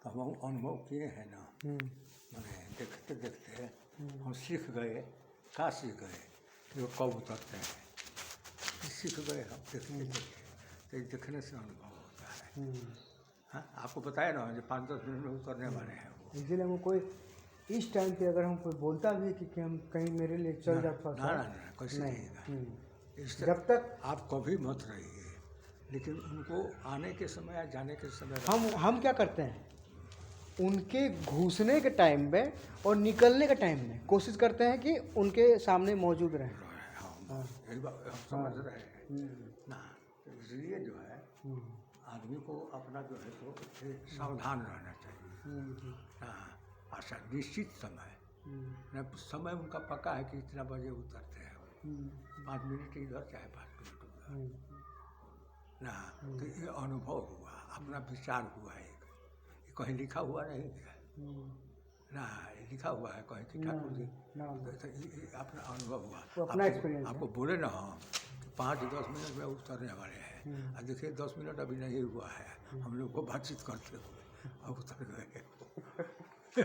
तो हम अनुभव किए हैं ना, मैंने देखते देखते हम सीख गए। क्या सीख गए? जो कब उतरते हैं सीख गए हम देखते देखते। तो ये देखने से अनुभव होता है। हाँ, आपको बताया ना जो 5-10 मिनट में उतरने वाले हैं वो। इसलिए हम कोई इस टाइम पे अगर हम कोई बोलता भी है कि हम कहीं मेरे लिए चल जा थोड़ा सा, ना कैसे नहीं। इस जब तक आप कभी मत रहिए, लेकिन उनको आने के समय या जाने के समय हम क्या करते हैं, उनके घुसने के टाइम में और निकलने के टाइम में कोशिश करते हैं कि उनके सामने मौजूद रहें। हाँ, यही बात हम समझ रहे हैं ना। तो इसलिए जो है आदमी को अपना जो है तो सावधान रहना चाहिए। हाँ, अच्छा निश्चित समय न, समय उनका पक्का है कि इतना बजे उतरते हैं 5 मिनट इधर चाहे 5 मिनट उधर ना। तो ये अनुभव हुआ, अपना विचार हुआ। एक कहीं लिखा हुआ नहीं है ना, लिखा हुआ है कहीं कि ठाकुर जी, तो ये अपना अनुभव हुआ, अपना एक्सपीरियंस आपको बोले ना हम 5-10 मिनट में उतरने वाले हैं। और देखिए 10 मिनट अभी नहीं हुआ है, हम लोग को बातचीत करते हुए अब उतर गए।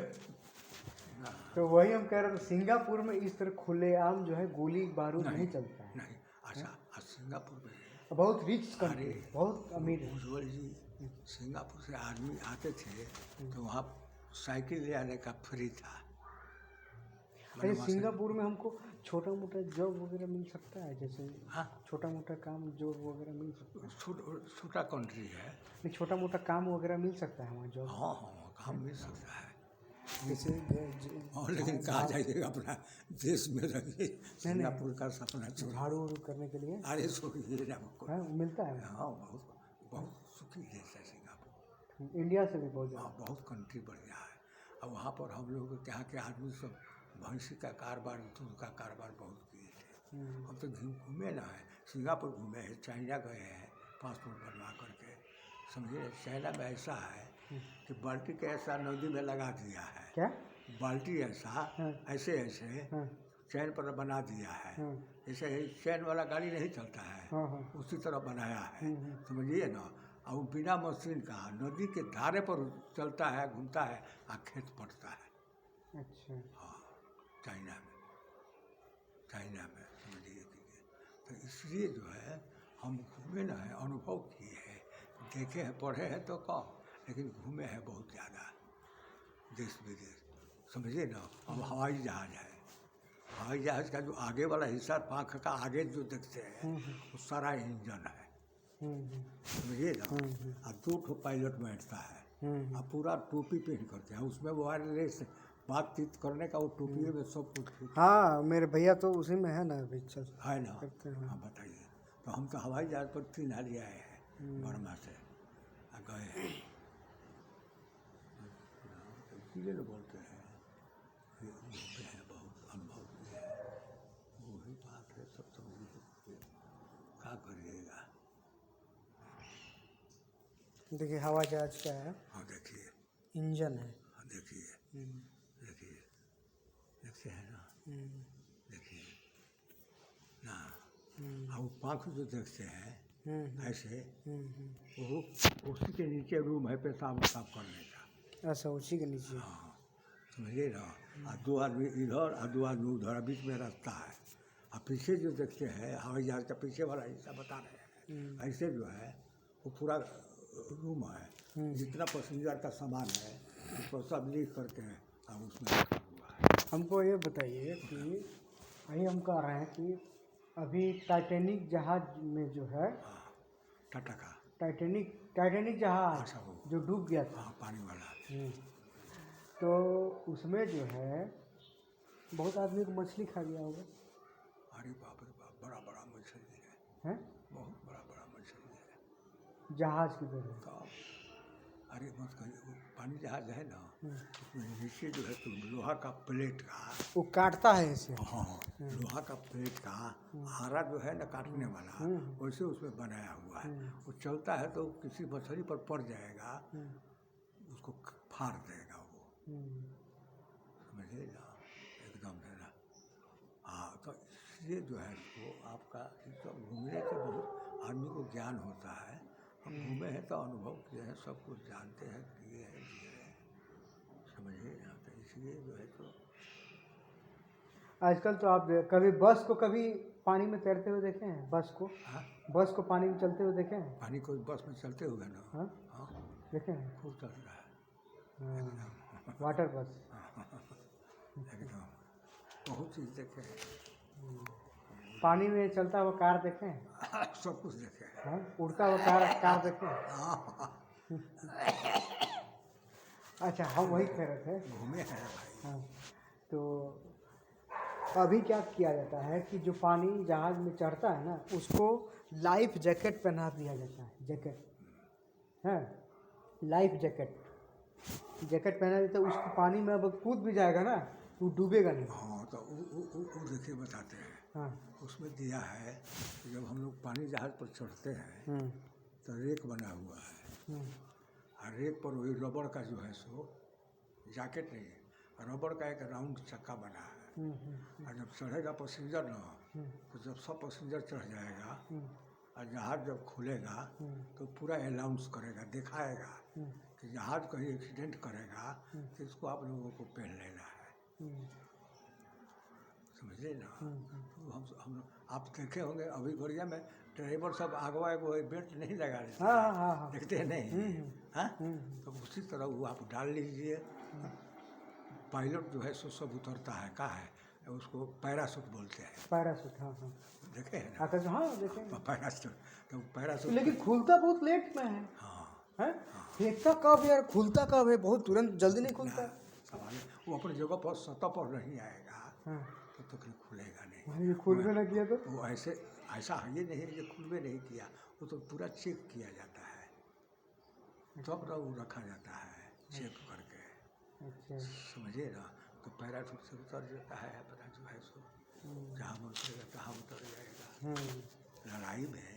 तो वही हम कह रहे थे, सिंगापुर में इस तरह खुलेआम जो है गोली बारूद नहीं चलता है। नहीं, अच्छा सिंगापुर में बहुत रिच कंट्री, बहुत अमीर है। उज्ज्वल जी सिंगापुर से आदमी आते थे तो वहाँ साइकिल ले आने का फ्री था। अरे सिंगापुर में हमको छोटा मोटा जॉब वगैरह मिल सकता है, जैसे हाँ, छोटा मोटा काम जॉब वगैरह मिल सकता है। छोटा कंट्री है, नहीं, छोटा मोटा काम वगैरह मिल सकता है वहाँ जॉब। हाँ काम मिल सकता है। जैसे हाँ, लेकिन कहाँ जाइएगा, अपना देश में रहिए। सिंगापुर का सपना छोड़, झाड़ू वाड़ू करने के लिए अरे सोइए ना मिलता है। हाँ, बहुत सुखी देश है सिंगापुर। इंडिया से भी बहुत हाँ, बहुत कंट्री बढ़िया है। अब वहाँ पर हम लोग यहाँ के आदमी सब भैंसी का कारोबार, दूध का कारोबार बहुत किए थे। हम तो घूमे ना है, सिंगापुर घूमे हैं, चाइना गए हैं पासपोर्ट बनवा करके, समझिए। चाइना में ऐसा है कि बाल्टी के ऐसा नदी में लगा दिया है। क्या बाल्टी ऐसा ऐसे चैन पर बना दिया है, जैसे चैन वाला गाड़ी नहीं चलता है उसी तरह बनाया है, समझिए ना। और बिना मशीन का नदी के धारे पर चलता है, घूमता है और खेत पड़ता है। अच्छा। हाँ, चाइना में समझिए। तो इसलिए जो है हम घूमे ना है, अनुभव किए हैं, देखे हैं, पढ़े हैं तो कम, लेकिन घूमे हैं बहुत ज़्यादा देश विदेश, समझिए ना। अब हवाई जहाज़ है, हवाई जहाज़ का जो आगे वाला हिस्सा, पाँख का आगे जो देखते हैं वो सारा इंजन है, समझिए ना। और 2 पायलट बैठता है और पूरा टोपी पहन करके है, उसमें वायरलेस बातचीत करने का वो टोपी में सब कुछ। हाँ, मेरे भैया तो उसी में है ना अभी, चल है ना। करते हैं। हाँ बताइए। तो हम तो हवाई जहाज़ पर 3 हाल आए हैं बर्मा से गए हैं। इसीलिए लोग बोलते हैं ये घूमते हैं, बहुत अनुभव किए हैं। वही बात है, सब समझिए, क्या करिएगा। देखिए हवा जहाज क्या है, हाँ देखिए, इंजन है। हाँ देखिए, देखते हैं ना, देखिए ना। और वो पंख जो देखते हैं ऐसे, वो उसी के नीचे रूम है पेशाब साफ करने का। अच्छा, उसी के नीचे। हाँ, समझिए ना। और 2 आदमी इधर और 2 आदमी उधर, बीच में रास्ता है। और पीछे जो देखते हैं हवाई जहाज का पीछे वाला हिस्सा बता रहे हैं, ऐसे जो है वो पूरा रूम है, जितना पैसेंजर का सामान है उसको सब लिख करके अब उसमें रखा हुआ है। हमको ये बताइए कि वही हम कह रहे हैं कि अभी टाइटैनिक जहाज में जो है, टाटा का टाइटैनिक जहाज जो डूब गया था, पानी वाला, तो उसमें जो है बहुत आदमी को मछली खा गया होगा। अरे बाप रे बाप, बड़ा बड़ा मछली है, बहुत बड़ा बड़ा मछली है जहाज की तरह। तो अरे मत कहिए, वो पानी जहाज है ना, उसमें नीचे जो है तो लोहा का प्लेट का वो काटता है इसे। हाँ, लोहा का प्लेट का हारा जो है ना काटने वाला, वैसे उसमें बनाया हुआ है। वो चलता है तो किसी मछली पर पड़ जाएगा, उसको फाड़ देगा वो, समझिए ना, एकदम है ना। हाँ, तो इसलिए जो है वो आपका तो घूमने से बहुत आदमी को ज्ञान होता है। हम घूमे हैं तो अनुभव किए हैं, सब कुछ जानते हैं, किए हैं, जिए हैं। इसलिए जो है तो आजकल तो आप कभी बस को कभी पानी में तैरते हुए देखे हैं? बस को, हाँ, बस को पानी में चलते हुए देखे हैं? पानी कोई बस में चलते हुए ना, हाँ, हाँ, देखे हैं? खूब चल रहा है हाँ, वाटर बस। एकदम, बहुत चीज़ देखे हैं। पानी में चलता हुआ कार देखे हैं? सब कुछ देखे हैं। हाँ, उड़ता हुआ कार देखे हैं? हाँ, अच्छा, हम वही कह रहे थे। घूमे हैं भाई। हाँ, तो अभी क्या किया जाता है कि जो पानी जहाज में चढ़ता है ना, उसको लाइफ जैकेट पहना दिया जाता है। जैकेट है, लाइफ जैकेट पहना देता है। उसको पानी में अब कूद भी जाएगा ना तो वो डूबेगा नहीं। हाँ, तो वो देखिए बताते हैं, हाँ, उसमें दिया है कि जब हम लोग पानी जहाज पर चढ़ते हैं तो रेक बना हुआ है, और रेक पर वही रबड़ का जो है सो जैकेट नहीं है, रबड़ का एक राउंड चक्का बना है। और जब चढ़ेगा पैसेंजर ना, तो जब सब पैसेंजर चढ़ जाएगा और जहाज जब खुलेगा तो पूरा अनाउंस करेगा, दिखाएगा कि जहाज कहीं एक्सीडेंट करेगा तो इसको आप लोगों को पहन लेना है। समझे ना? तो हम आप देखे होंगे अभी गोरिया में ड्राइवर सब आगवा एगो बेल्ट नहीं लगा रहे, हाँ, देखते हैं नहीं? हाँ, तो उसी तरह वो आप डाल लीजिए। पायलट जो है सो सब उतरता है, का है उसको पैराशूट बोलते हैं, पैराशूट। हाँ, देखे हैं ना? आकाश, हाँ देखे हैं। पैराशूट, तो पैराशूट लेकिन खुलता बहुत लेट में है। हाँ, हैं? फेंकता कब यार, खुलता कब है? बहुत तुरंत जल्दी नहीं खुलता। सवाल है, वो अपनी जगह पर सतह पर नहीं आएगा हाँ, तो खुलेगा नहीं। भाई खुलबे ना किया तो वो ऐसा ये नहीं है कि खुलबे नहीं किया, वो तो पूरा चेक किया जाता है, तब ना वो रखा जाता है चेक करके। अच्छा, समझिए ना? तो पैराशूट से उतर जाता है अपना जो है सो, जहाँ मन करेगा तहाँ उतर जाएगा। लड़ाई में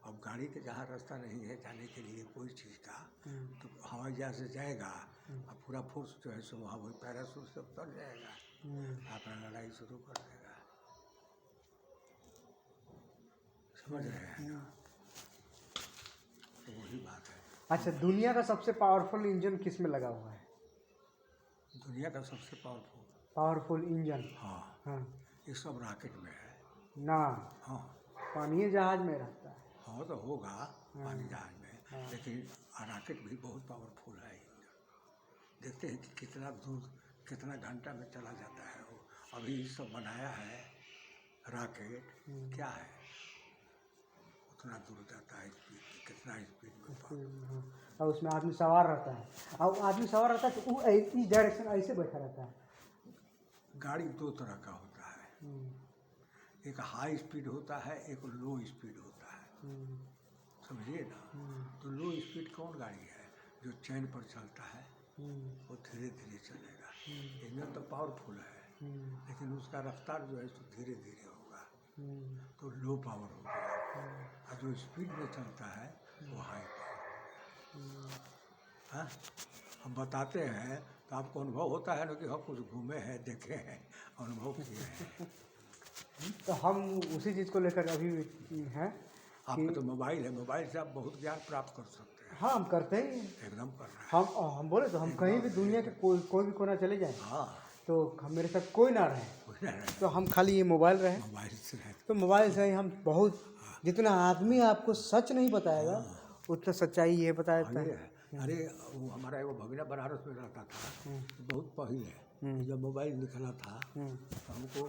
अब गाड़ी के जहाँ रास्ता नहीं है जाने के लिए कोई चीज़ का, तो हवाई जहाज से जाएगा और पूरा फोर्स जो है सो वहाँ वही पैराशूट से उतर जाएगा, अपना लड़ाई शुरू कर देगा। समझ रहे हैं ना? तो वही बात है। अच्छा, दुनिया का सबसे पावरफुल इंजन किस में लगा हुआ है? दुनिया का सबसे पावरफुल इंजन? हाँ, हाँ ये सब रॉकेट में है ना, हाँ। पानी जहाज में रहता है। हाँ, तो होगा पानी जहाज में, लेकिन रॉकेट भी बहुत पावरफुल है। देखते हैं कि कितना दूर कितना घंटा में चला जाता है वो। अभी सब बनाया है रॉकेट, क्या है उतना दूर जाता है, स्पीड कितना स्पीड में। और उसमें आदमी सवार रहता है, और आदमी सवार रहता है तो वो इस डायरेक्शन ऐसे बैठा रहता है। गाड़ी दो तरह का होता है, एक हाई स्पीड होता है, एक लो स्पीड होता है। समझिए ना? तो लो स्पीड कौन गाड़ी है? जो चैन पर चलता है, वो धीरे धीरे चलेगा। इंजन तो पावरफुल है, लेकिन उसका रफ्तार जो है तो धीरे धीरे होगा, तो लो पावर होगा। और जो स्पीड में चलता है वो हाई पावर। हाँ, हम बताते हैं तो आपको अनुभव होता है ना कि हम कुछ घूमे हैं, देखे हैं, अनुभव किए हैं। तो हम उसी चीज़ को लेकर अभी हैं। आपका तो मोबाइल है, मोबाइल से आप बहुत ज्ञान प्राप्त कर सकते हैं। हाँ, हम करते ही हैं। एकदम कर रहे हैं। हम बोले तो हम कहीं भी दुनिया के कोई भी कोना चले जाएं, हाँ, तो मेरे साथ कोई ना रहे, कोई ना रहे, तो हम खाली ये मोबाइल रहे, मोबाइल से रहे। तो मोबाइल से ही हम बहुत, जितना आदमी आपको सच नहीं बताएगा उतना सच्चाई ये बता देता ये है। है। अरे वो हमारा एगो भगीना बनारस में रहता था, बहुत पहले जब मोबाइल निकला था तो हमको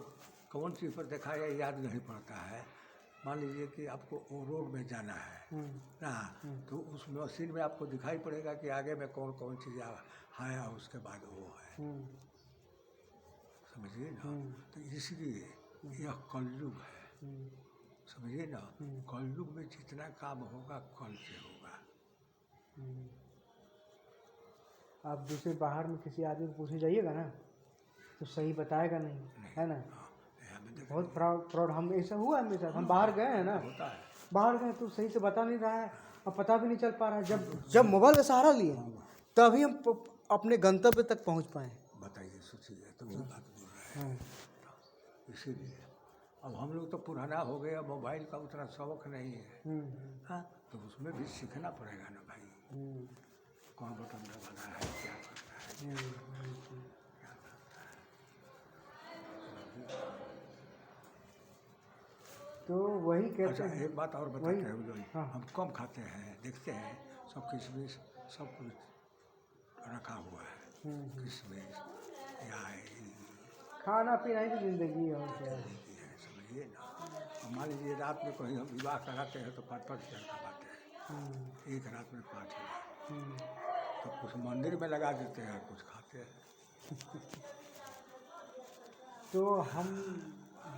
कौन चीज़ पर देखा या याद नहीं पड़ता है। मान लीजिए कि आपको रोड में जाना है ना, तो उस मशीन में आपको दिखाई पड़ेगा कि आगे में कौन कौन चीज़ है और उसके बाद वो है। समझिए ना? तो इसलिए यह कलयुग है। समझिए ना? कलयुग में जितना काम होगा कल से होगा। आप दूसरे बाहर में किसी आदमी को पूछने जाइएगा ना तो सही बताएगा नहीं, है ना? बहुत प्राउड हम, ऐसा हुआ है मेरे साथ। हम बाहर गए हैं ना, होता है, बाहर गए तो सही से बता नहीं रहा है और पता भी नहीं चल पा रहा है। जब मोबाइल का सहारा लिए तभी हम अपने गंतव्य तक पहुंच पाए। बताइए, सोचिए, तो वही बात बोल रहे हैं। इसीलिए अब हम लोग तो पुराना हो गया, मोबाइल का उतना शौक नहीं है। हाँ, तो उसमें भी सीखना पड़ेगा ना भाई, कौन बटन दबाना है, क्या करना है। वही कहते अच्छा हैं। एक बात और बताते वही, हैं जो हाँ। हम कम खाते हैं, देखते हैं सब किशमिश सब कुछ रखा हुआ है, किशमिश या खाना पीना ही तो जिंदगी है, और क्या है। ये है, समझिए ना। और मान लीजिए रात में कहीं हम विवाह कराते हैं तो 5-5 हज़ार कमाते हैं, एक रात में 5,000, तो कुछ मंदिर में लगा देते हैं, कुछ खाते हैं। तो हम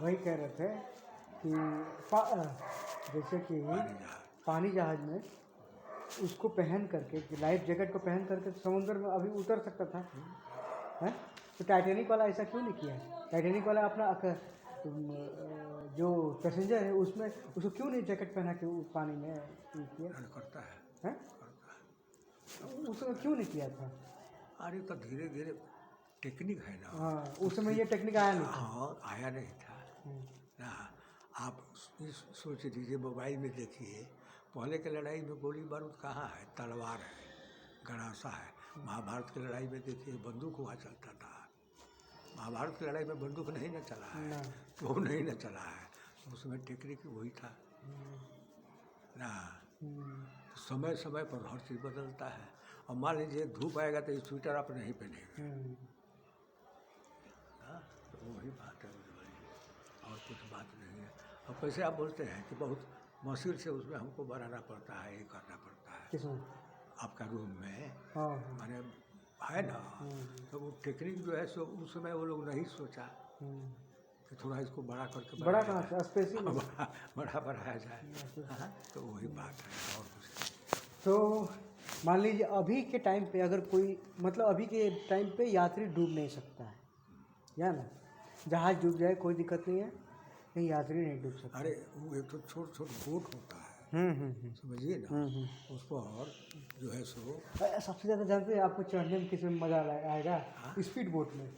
वही कह रहे थे कि जैसे कि पानी जहाज पानी जहाज में उसको पहन करके, कि लाइफ जैकेट को पहन करके समुद्र में अभी उतर सकता था, हैं? तो टाइटैनिक वाला ऐसा क्यों नहीं किया? टाइटैनिक वाला अपना जो पैसेंजर है उसमें उसको क्यों नहीं जैकेट पहना के उस पानी में ये किया, करता है, हैं? करता है। उसमें क्यों नहीं किया था? अरे तो धीरे धीरे टेक्निक है ना। हाँ, उस समय ये टेक्निक आया नहीं था। हाँ आया नहीं था ना। आप सोच लीजिए, मोबाइल में देखिए, पहले के लड़ाई में गोली बारूद कहाँ है, तलवार है, गणासा है। महाभारत की लड़ाई में देखिए बंदूक हुआ चलता था। महाभारत की लड़ाई में बंदूक नहीं न चला है, तो नहीं न चला है, उसमें टेक्निक वही था ना। समय समय पर हर चीज़ बदलता है। और मान लीजिए धूप आएगा तो स्वेटर आप नहीं पहनेंगे, हाँ, तो वही बात है, और कुछ बात नहीं है। और कैसे आप बोलते हैं कि बहुत मुश्किल से उसमें हमको बनाना पड़ता है, ये करना पड़ता है किसमें? आपका रूम में, हाँ, माने है ना। तो वो टेक्निक जो है सो उस समय वो लोग नहीं सोचा कि थोड़ा इसको बड़ा करके बड़ा बनाया कहाँ से स्पेशल जाए, बड़ा बनाया जाए, हाँ, तो वही बात है और कुछ नहीं। तो मान लीजिए अभी के टाइम पे अगर कोई, मतलब अभी के टाइम पे यात्री डूब नहीं सकता है, या ना, जहाज डूब जाए कोई दिक्कत नहीं है, लेकिन यात्री नहीं डूब सकता। अरे वो एक तो छोट छोट बोट होता है, समझिए ना, उस पर जो है सो सबसे ज़्यादा जानते हैं आपको चढ़ने में किसमें मज़ा आएगा? स्पीड बोट में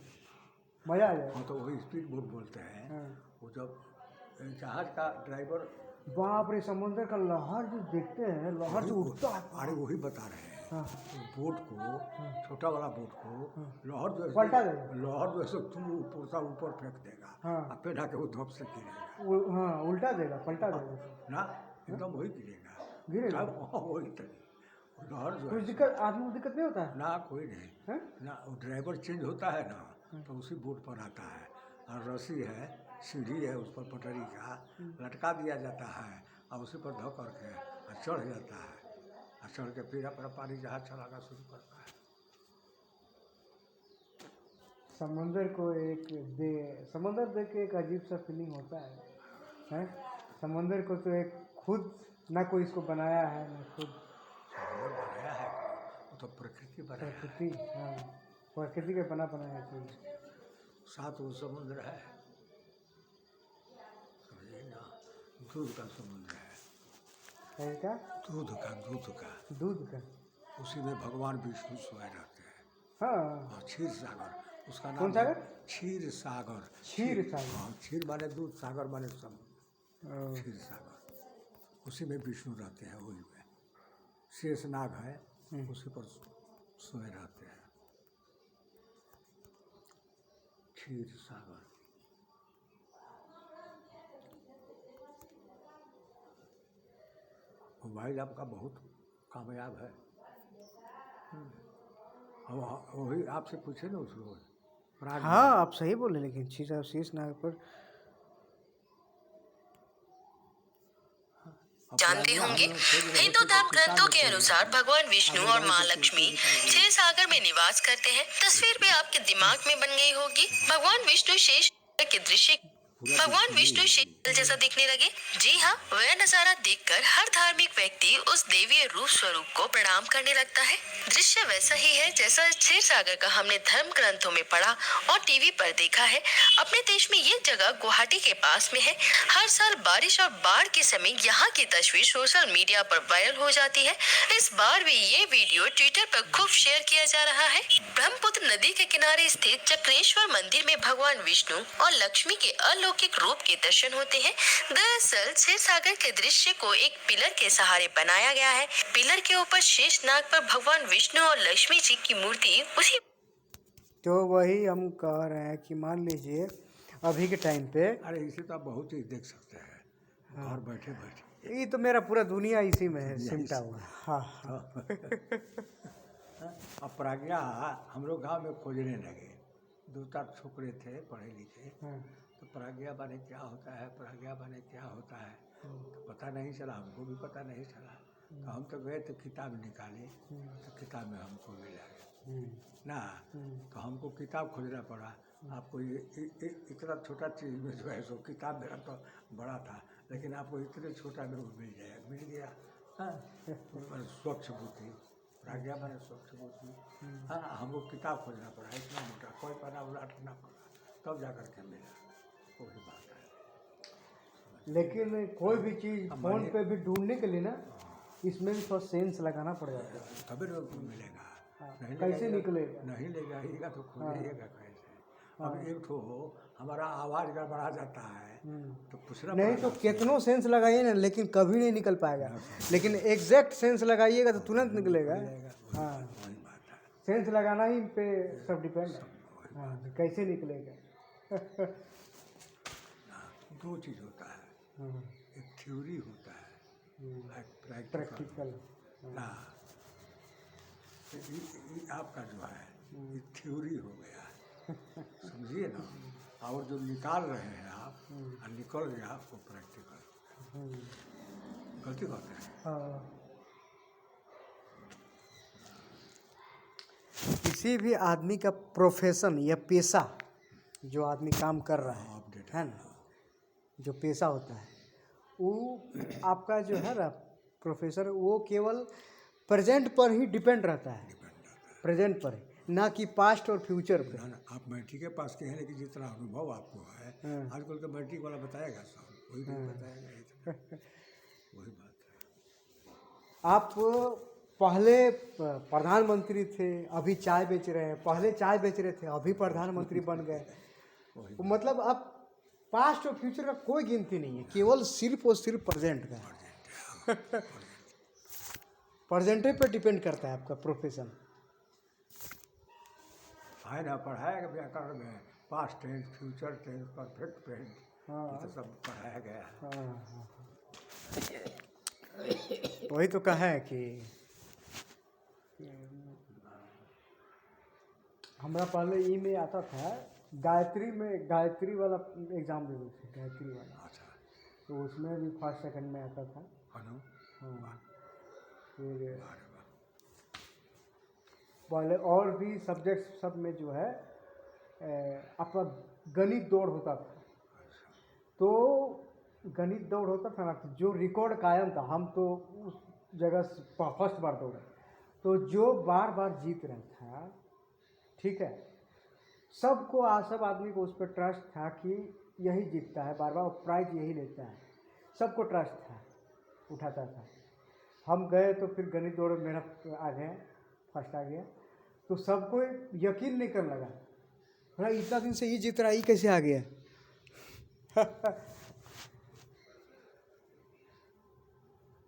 मज़ा आ जाएगा। हाँ, तो वही स्पीड बोट बोलते हैं। हाँ। वो जब जहाज का ड्राइवर, बाप रे, समुद्र का लहर जो देखते हैं, लहर जो उठता है, अरे वही बता रहे हैं, हाँ, बोट को, छोटा वाला बोट को लहर जो है पलटा देगा। लहर जो है सो तू ऊपर फेंक देगा, हाँ। और फिर आके वो धप से गिरेगा हाँ, उल्टा देगा, पलटा देगा, ना, एकदम वही गिरेगा, गिरेगा। हाँ, वही तरीके लहर जो कुछ है दिक्कत, आदमी को दिक्कत नहीं होता है? ना, कोई नहीं हैं? ना। वो ड्राइवर चेंज होता है ना, तो उसी बोट पर आता है, और रस्सी है, सीढ़ी है, उस पर पटरी का लटका दिया जाता है, और उसी पर धो करके और चढ़ जाता है, और चढ़ के फिर अपना पानी जहाज चलाना शुरू करता है। समुंदर को समुंदर देख के एक अजीब सा फीलिंग होता है, हैं? समुंदर को तो एक खुद ना कोई इसको बनाया है, ना खुद समुद्र बनाया है, वो तो प्रकृति बनाया है। प्रकृति, हाँ, प्रकृति के बनाया चीज। 7 वो समुद्र है, समझिए ना। दूध का समुद्र है, क्या? दूध का दूध का। उसी में भगवान विष्णु सोए रहते हैं। हाँ, और क्षीर सागर उसका नाम कौन है। सागर? क्षीर सागर। क्षीर सागर। हाँ, क्षीर माने दूध, सागर माने समुद्र, ओ, क्षीर सागर, उसी में विष्णु रहते हैं। वही में शेषनाग है, उसी पर सोए रहते हैं। क्षीर सागर। मोबाइल आपका बहुत कामयाब है। वही आपसे पूछे ना उसको, हाँ, आप सही बोले, लेकिन शेषनाग पर जानते होंगे, हिंदू धर्म ग्रंथों के अनुसार भगवान विष्णु और माँ लक्ष्मी क्षीर सागर में निवास करते हैं। तस्वीर भी आपके दिमाग में बन गई होगी। भगवान विष्णु शेष के दृश्य जैसा दिखने लगे। जी हाँ, वह नजारा देखकर हर धार्मिक व्यक्ति उस देवीय रूप स्वरूप को प्रणाम करने लगता है। दृश्य वैसा ही है जैसा क्षीर सागर का हमने धर्म ग्रंथों में पढ़ा और टीवी पर देखा है। अपने देश में ये जगह गुवाहाटी के पास में है। हर साल बारिश और बाढ़ के समय यहाँ की तस्वीर सोशल मीडिया पर वायरल हो जाती है। इस बार भी ये वीडियो ट्विटर पर खूब शेयर किया जा रहा है। ब्रह्मपुत्र नदी के किनारे स्थित चक्रेश्वर मंदिर में भगवान विष्णु और लक्ष्मी के अलौकिक रूप के दर्शन होते हैं। दरअसल क्षीर सागर के दृश्य को एक पिलर के सहारे बनाया गया है। पिलर के ऊपर शेषनाग पर भगवान विष्णु और लक्ष्मी जी की मूर्ति उसी। तो वही हम कह रहे हैं कि मान लीजिए अभी के टाइम पे, अरे इसे तो आप बहुत चीज़ देख सकते हैं, घर बैठे बैठे। ये तो मेरा पूरा दुनिया इसी में है सिमटा हुआ। हाँ हाँ। अब प्रज्ञा हम लोग गाँव में खोजने लगे, 2-4 छोकरे थे पढ़े लिखे, हाँ, तो प्रज्ञा बने क्या होता है, प्रज्ञा बने क्या होता है, तो पता नहीं चला, हमको भी पता नहीं चला। तो हम तो गए तो किताब निकाले, तो किताब में हमको मिला ना, तो हमको किताब खोजना पड़ा। आपको ये इतना छोटा चीज़ में जो है सो किताब मेरा तो बड़ा था, लेकिन आपको इतने छोटा में वो मिल जाएगा, मिल गया। हाँ, तो स्वच्छ बुद्धि, प्रज्ञा मैंने स्वच्छ बुद्धि। हाँ, हमको किताब खोजना पड़ा, इतना मोटा, कोई पन्ना उलटना पड़ा, तब जा कर के मिला। वही बात है। लेकिन कोई भी चीज़ फोन पे भी ढूंढने के लिए ना, इसमें भी थोड़ा सेंस लगाना पड़ जाता है। तभी तो मिलेगा। नहीं कैसे लगाइएगा- निकलेगा? नहीं ले जाइएगा तो खोजिएगा कैसे? अब एक ठो हमारा आवाज़ गड़बड़ा जाता है तो पूछना नहीं तो पड़ेगा। कितनों सेंस लगाइए ना, लेकिन कभी नहीं निकल पाएगा। लेकिन एग्जैक्ट सेंस लगाइएगा तो तुरंत निकलेगा। हाँ, वही बात है। सेंस लगाना ही पे सब डिपेंड है। हाँ, कि कैसे निकलेगा। दो चीज़ होता है, हाँ, एक थ्योरी होता है, एक प्रैक्टिकल। प्रैक्टिकल। ना ये आपका जो है ये थ्योरी हो गया, समझिए ना। और जो निकाल रहे हैं आप और निकल गया आपको प्रैक्टिकल। गलती करते हैं। हाँ, किसी भी आदमी का प्रोफेशन या पेशा, जो आदमी काम कर रहा है ना, जो पेशा होता है, वो आपका जो है ना प्रोफेशन, वो केवल प्रेजेंट पर ही डिपेंड रहता है, प्रेजेंट पर ही, ना कि पास्ट और फ्यूचर पे। ना आप मैट्रिक के पास के हैं, लेकिन जितना अनुभव आपको है, आजकल का मैट्रिक वाला बताएगा सब, वही नहीं बताएगा इतना। वही बात है। आप पहले प्रधानमंत्री थे, अभी चाय बेच रहे हैं, पहले चाय बेच रहे थे, अभी प्रधानमंत्री बन गए। मतलब अब पास्ट और फ्यूचर का कोई गिनती नहीं है, केवल सिर्फ और सिर्फ प्रेजेंट का। प्रेजेंट पे डिपेंड करता है आपका प्रोफेशन। है ना, पढ़ाया व्याकरण में past tense, future tense, perfect tense, ये तो सब पढ़ाया गया है। वही तो कहा है कि हमारा पहले ई में आता था, गायत्री में, गायत्री वाला एग्जाम देते थे, गायत्री वाला। अच्छा, तो उसमें भी फर्स्ट सेकंड में आता था। अनु हाँ, फिर अरे वाह। पहले और भी सब्जेक्ट सब में जो है आपका गणित दौड़ होता था। तो गणित दौड़ होता था ना, तो जो रिकॉर्ड कायम था, हम तो उस जगह फर्स्ट बार दौड़े, तो जो बार बार जीत रहा था, ठीक है, सबको सब आदमी को उस पर ट्रस्ट था कि यही जीतता है बार बार, प्राइज यही लेता है, सबको ट्रस्ट था, उठाता था। हम गए तो फिर गणित दौड़ में मेरा आ गया, फर्स्ट आ गया, तो सबको यकीन नहीं करने लगा, अरे इतना दिन से ये जीत रहा है, ये कैसे आ गया।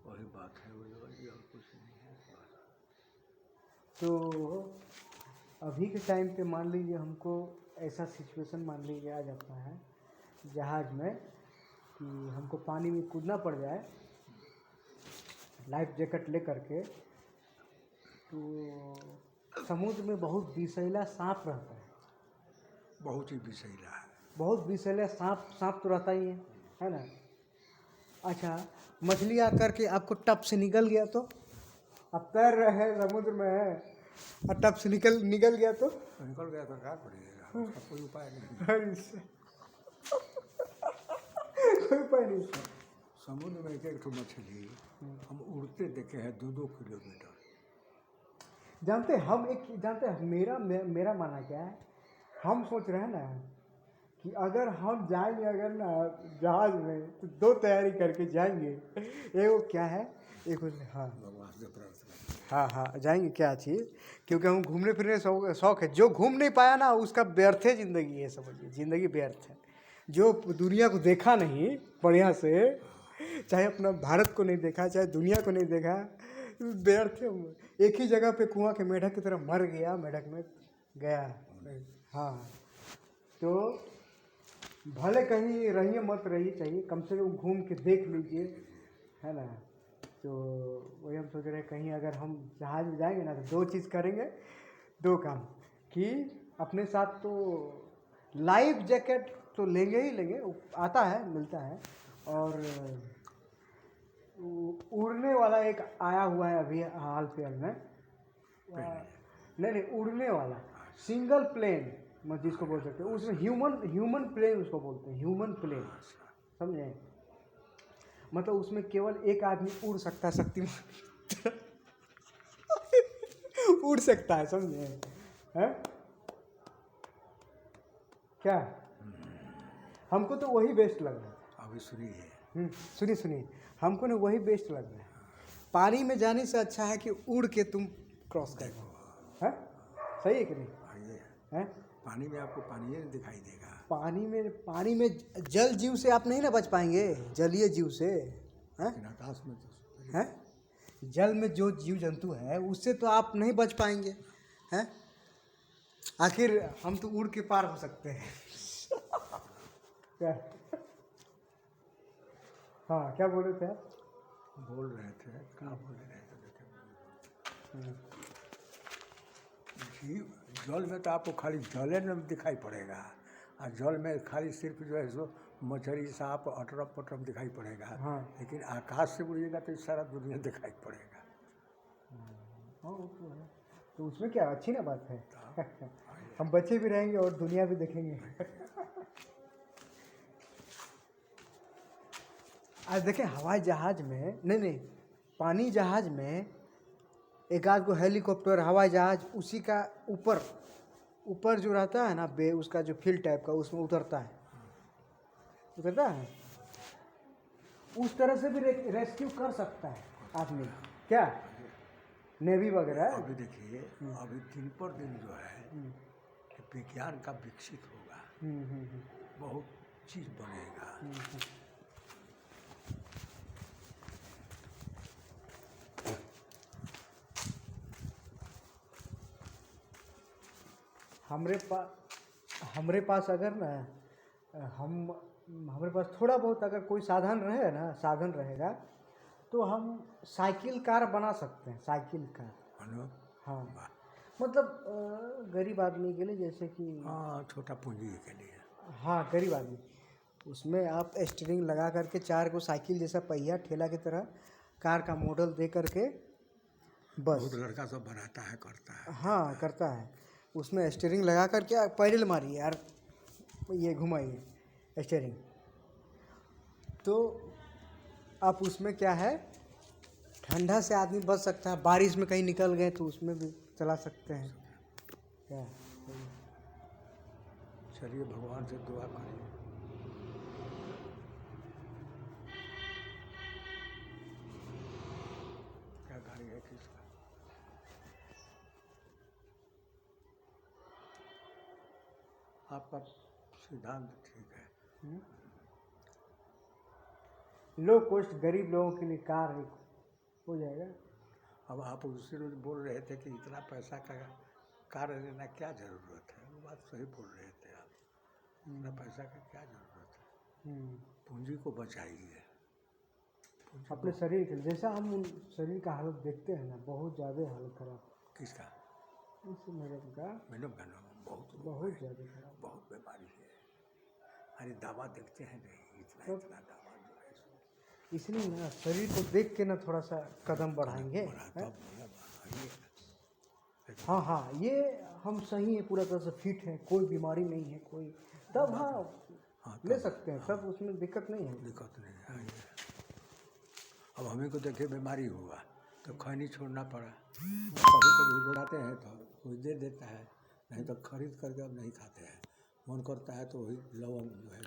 वही बात है, वही और कुछ नहीं है। तो अभी के टाइम पे मान लीजिए हमको ऐसा सिचुएशन मान लीजिए आ जाता है जहाज़ में कि हमको पानी में कूदना पड़ जाए लाइफ जैकेट ले करके, तो समुद्र में बहुत विषैला सांप रहता है, बहुत ही विषैला है। बहुत विषैला सांप तो रहता ही है ना। अच्छा, मछली आकर के आपको टप से निकल गया तो, अब तैर रहे हैं समुद्र में है और टप से निकल गया तो निकल गया तो क्या करिएगा, उसका कोई उपाय नहीं। कोई उपाय नहीं। समुद्र में एक ठो मछली हम उड़ते देखे हैं 2-2 किलोमीटर। जानते हैं मेरा मानना क्या है, हम सोच रहे हैं ना कि अगर हम जाएंगे अगर ना जहाज में, तो 2 तैयारी करके जाएंगे। एक वो क्या है, एक हाँ भगवान से प्रार्थना। हाँ जाएंगे, क्या चीज़, क्योंकि हम घूमने फिरने शौक है। जो घूम नहीं पाया ना, उसका व्यर्थ है ज़िंदगी है, समझिए ज़िंदगी व्यर्थ है। जो दुनिया को देखा नहीं बढ़िया से, चाहे अपना भारत को नहीं देखा, चाहे दुनिया को नहीं देखा, व्यर्थ है। एक ही जगह पे कुआं के मेढक की तरह मर गया, मेढक में गया। हाँ, तो भले कहीं रहिए मत रहिए चाहिए, कम से कम घूम के देख लीजिए, है ना। तो वही हम सोच रहे हैं कहीं अगर हम जहाज में जाएंगे ना तो दो चीज़ करेंगे, दो काम कि अपने साथ तो लाइफ जैकेट तो लेंगे ही लेंगे, आता है मिलता है, और उड़ने वाला एक आया हुआ है अभी हाल फिलहाल में, नहीं उड़ने वाला सिंगल प्लेन जिसको बोल सकते हैं, उसमें ह्यूमन प्लेन उसको बोलते हैं, ह्यूमन प्लेन, समझे। मतलब उसमें केवल एक आदमी उड़ सकता है, शक्तिमान उड़ सकता है, समझे हैं क्या। हमको तो वही बेस्ट लग रहा है। अभी सुनिए, सुनिए हमको ना वही बेस्ट लग रहा है। पानी में जाने से अच्छा है कि उड़ के तुम क्रॉस कर दो, है सही है कि नहीं है। पानी में आपको पानी नहीं दिखाई देगा। पानी में जल जीव से आप नहीं ना बच पाएंगे, जलीय जीव से, हैं आकाश में तो हैं जल में जो जीव जंतु है उससे तो आप नहीं बच पाएंगे, हैं। आखिर हम तो उड़ के पार हो सकते हैं क्या। हाँ क्या बोल रहे थे आप? बोल रहे थे, क्या बोल रहे थे, देखिए जल में तो आपको खाली जले में दिखाई पड़ेगा, और जल में खाली सिर्फ जो है सो मछली सांप अटरम पटरम दिखाई पड़ेगा। हाँ। लेकिन आकाश से उड़िएगा तो सारा दुनिया दिखाई पड़ेगा। हाँ वो तो है, तो उसमें क्या अच्छी ना बात है हम बच्चे भी रहेंगे और दुनिया भी देखेंगे आज देखें हवाई जहाज में, नहीं पानी जहाज में एक आध को हेलीकॉप्टर हवाई जहाज उसी का ऊपर जो रहता है ना उसका जो फील्ड टाइप का उसमें उतरता है उस तरह से भी रेस्क्यू कर सकता है आदमी, क्या नेवी वगैरह। अभी देखिए अभी दिन पर दिन जो है कि विज्ञान का विकसित होगा, बहुत चीज़ बनेगा। हमरे पास अगर ना हमारे पास थोड़ा बहुत अगर कोई साधन रहेगा तो हम साइकिल कार बना सकते हैं, साइकिल कार। हाँ मतलब गरीब आदमी के लिए, जैसे कि हाँ छोटा पूंजी के लिए, हाँ गरीब आदमी, उसमें आप स्टीयरिंग लगा करके 4 को साइकिल जैसा पहिया ठेला की तरह कार का मॉडल दे करके बस। बहुत लड़का सब बनाता है, करता है। हाँ करता है, उसमें स्टीयरिंग लगा करके पैडल मारिए यार, ये घुमाइए स्टीयरिंग, तो आप उसमें क्या है ठंडा से आदमी बच सकता है, बारिश में कहीं निकल गए तो उसमें भी चला सकते हैं, क्या। चलिए भगवान से दुआ करिए। क्या गाड़ी है किसका? आपका सिद्धांत ठीक है। लो कॉस्ट गरीब लोगों के लिए कार हो जाएगा। अब आप उससे रोज बोल रहे थे कि इतना पैसा का कार लेना क्या ज़रूरत है, वो बात सही बोल रहे थे आप। इतना पैसा का क्या ज़रूरत है, पूंजी को बचाइए। अपने शरीर के जैसा हम उन शरीर का हालत देखते हैं ना, बहुत ज़्यादा हालत खराब। किसका? मैडम का बहुत ज़्यादा खराब, बहुत बीमारी है। अरे दवा देखते हैं नहीं, इतना दवा जो है, इसलिए ना शरीर को देख के ना थोड़ा सा कदम बढ़ाएंगे। हाँ ये हम सही है, पूरा तरह से फिट है, कोई बीमारी नहीं है कोई, तब हाँ ले सकते हैं, तब उसमें दिक्कत नहीं है। दिक्कत नहीं है। अब हमें को देखे बीमारी हुआ तो खैनी छोड़ना पड़ा, कभी कभी दौड़ाते हैं तो कोई दे देता है, नहीं तो खरीद करके अब नहीं खाते हैं, मन करता है तो वही लवंग जो है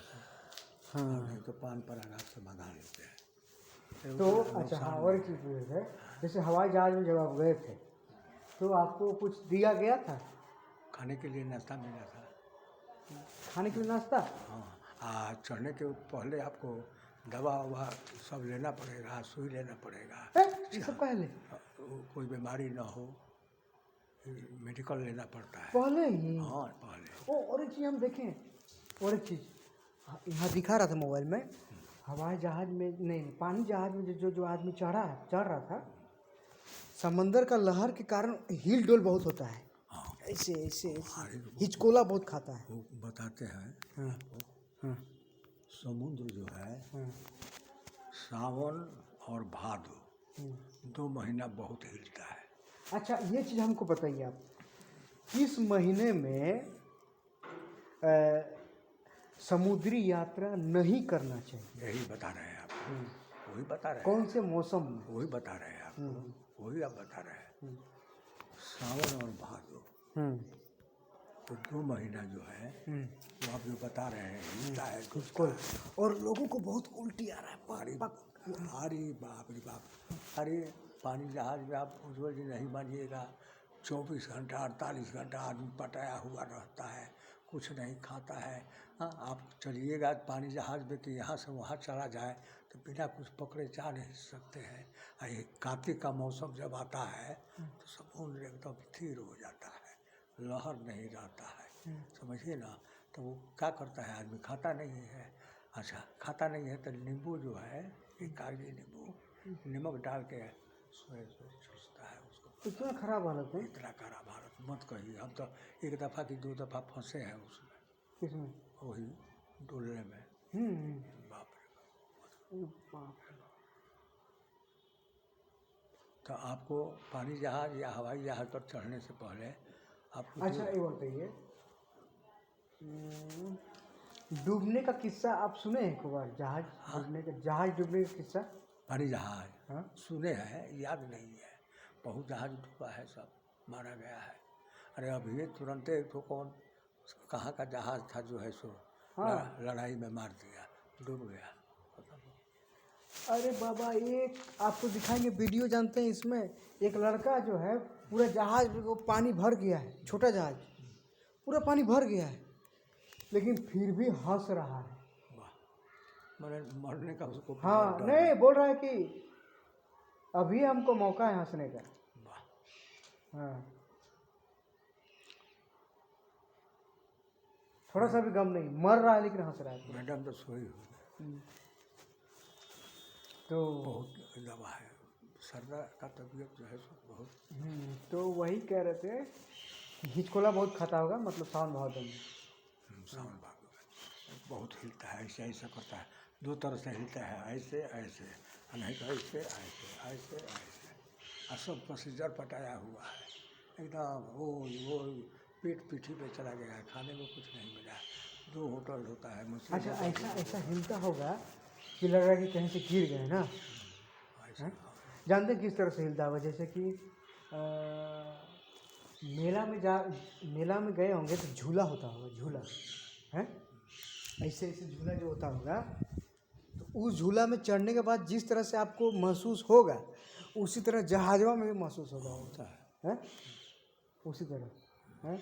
हाँ नहीं तो पान परागा से मंगा लेते हैं। तो अच्छा हाँ और एक चीज़ पूछ रहे थे, जैसे हवाई जहाज में जब आप गए थे तो आपको कुछ दिया गया था खाने के लिए? नाश्ता मिला था। खाने के लिए नाश्ता? हाँ चढ़ने के पहले आपको दवा ववा सब लेना पड़ेगा, सुई लेना पड़ेगा। इससे पहले कोई बीमारी ना हो, मेडिकल लेना पड़ता है पहले ही? हाँ पहले। और एक चीज़ हम देखें, और एक चीज़ यहाँ दिखा रहा था मोबाइल में, हवाई जहाज में नहीं, पानी जहाज में जो आदमी चढ़ रहा था, समंदर का लहर के कारण हिल डोल बहुत होता है, हाँ, ऐसे ऐसे ऐसे अरे हिचकोला बहुत खाता है। वो बताते हैं हाँ आपको, हाँ समुद्र जो है हाँ सावन और भादो 2 महीना बहुत हिलता है। अच्छा, ये चीज़ हमको बताइए आप, किस महीने में समुद्री यात्रा नहीं करना चाहिए? यही बता रहे हैं आपको, वही बता रहे हैं, कौन से मौसम में? वही बता रहे हैं आपको, वही आप बता रहे हैं। सावन और भादो तो 2 महीना जो है वो आप जो बता रहे हैं हिलता है बिल्कुल। और लोगों को बहुत उल्टी आ रहा है, अरे बाप रे बाप, अरे पानी जहाज में आप उज्जवल जी नहीं मानिएगा, 24 घंटा 48 घंटा आदमी पटाया हुआ रहता है, कुछ नहीं खाता है। हाँ, आप चलिएगा पानी जहाज में कि यहाँ से वहाँ चला जाए तो बिना कुछ पकड़े जा नहीं सकते हैं। ये कार्तिक का मौसम जब आता है तो समुद्र एकदम स्थिर हो जाता है, लहर नहीं रहता है, समझिए ना। तो वो क्या करता है, आदमी खाता नहीं है। अच्छा, खाता नहीं है तो नींबू जो है, एक कागजी नींबू नमक डाल के सोए चूसता है उसको। इतना खराब हालत है? इतना खराब हालत मत कहिए, हम तो 1 दफ़ा कि 2 दफ़ा फंसे हैं उसमें, किसमें? वही डोलने में। बाप रे बाप रे। तो आपको पानी जहाज या हवाई जहाज पर चढ़ने से पहले आपको अच्छा, ये बताइए, डूबने का किस्सा आप सुने हैं एक बार? जहाज डूबने का किस्सा? पानी जहाज हाँ सुने हैं, याद नहीं है। बहुत जहाज डूबा है, सब मारा गया है। अरे अभी ये तुरंत एक तो कौन कहाँ का जहाज था जो है सो हाँ। लड़ाई में मार दिया, डूब गया। अरे बाबा, एक आपको दिखाएंगे वीडियो, जानते हैं इसमें एक लड़का जो है पूरा जहाज में वो पानी भर गया है, छोटा जहाज पूरा पानी भर गया है, लेकिन फिर भी हंस रहा है। वाह, मैंने मरने का उसको हाँ, डर नहीं बोल रहा है कि अभी हमको मौका है हंसने का। वाह, हाँ, थोड़ा सा भी गम नहीं, मर रहा है लेकिन हंस रहा है। मैडम तो सोई हुई, तो बहुत दवा है, सरदा का तबीयत जो है सो बहुत। तो वही कह रहे थे, हिचकोला बहुत खाता होगा, मतलब सावन भादो में। सावन भादो में बहुत हिलता है, ऐसे ऐसे करता है, 2 तरह से हिलता है, ऐसे ऐसे, नहीं तो ऐसे ऐसे ऐसे ऐसे, और सब प्रोसीजर पटाया हुआ है एकदम। वो पेट पीठी पे चला गया है, खाने में कुछ नहीं मिला, 2 होटल होता है मुझसे। अच्छा, ऐसा हिलता होगा कि लग रहा है कि कहीं से गिर गए ना। ऐसा जानते हैं किस तरह से हिलता होगा? जैसे कि मेला में गए होंगे तो झूला होता होगा, झूला है, ऐसे ऐसे झूला जो होता होगा, तो उस झूला में चढ़ने के बाद जिस तरह से आपको महसूस होगा, उसी तरह जहाज़ों में भी महसूस होता है, उसी तरह है।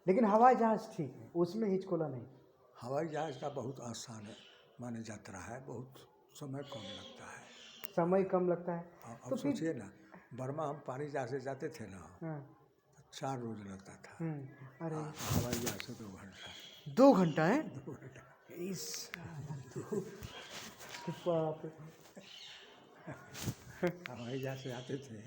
लेकिन हवाई जहाज ठीक है, उसमें हिचकोला नहीं। हवाई जहाज का बहुत आसान है माने यात्रा है, बहुत समय कम लगता है। समय कम लगता है अब तो फिर सोचिए ना, बर्मा हम पानी जहाज से जाते थे ना, हाँ, तो 4 रोज लगता था। अरे हवाई जहाज से 2 घंटा। 2 घंटा है 2 घंटा इस बाप रे। हवाई जहाज से आते थे